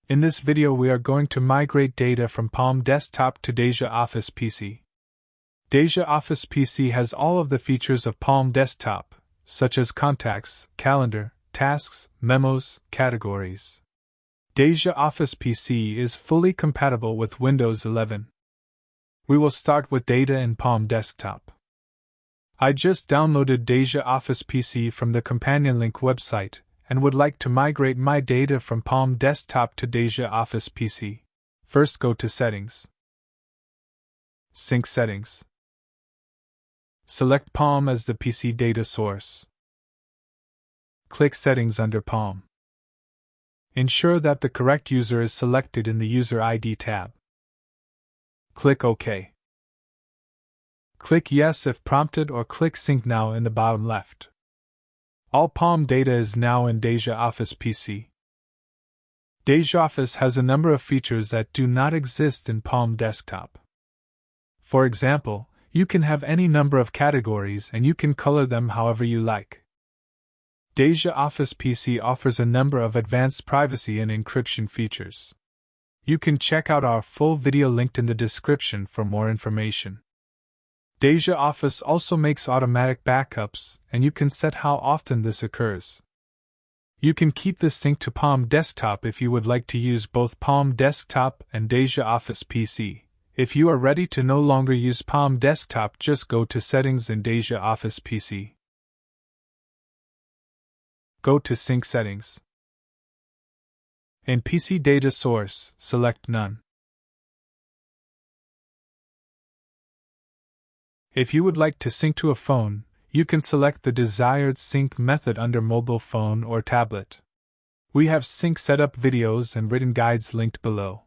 In this video we are going to migrate data from Palm Desktop to DejaOffice PC. DejaOffice PC has all of the features of Palm Desktop, such as contacts, calendar, tasks, memos, categories. DejaOffice PC is fully compatible with Windows 11. We will start with data in Palm Desktop. I just downloaded DejaOffice PC from the companion link website and would like to migrate my data from Palm Desktop to DejaOffice PC. First, go to Settings. Sync Settings. Select Palm as the PC data source. Click Settings under Palm. Ensure that the correct user is selected in the User ID tab. Click OK. Click Yes if prompted or click Sync Now in the bottom left. All Palm data is now in DejaOffice PC. DejaOffice has a number of features that do not exist in Palm Desktop. For example, you can have any number of categories and you can color them however you like. DejaOffice PC offers a number of advanced privacy and encryption features. You can check out our full video linked in the description for more information. DejaOffice also makes automatic backups, and you can set how often this occurs. You can keep this synced to Palm Desktop if you would like to use both Palm Desktop and DejaOffice PC. If you are ready to no longer use Palm Desktop, just go to Settings in DejaOffice PC. Go to Sync Settings. In PC Data Source, select None. If you would like to sync to a phone, you can select the desired sync method under mobile phone or tablet. We have sync setup videos and written guides linked below.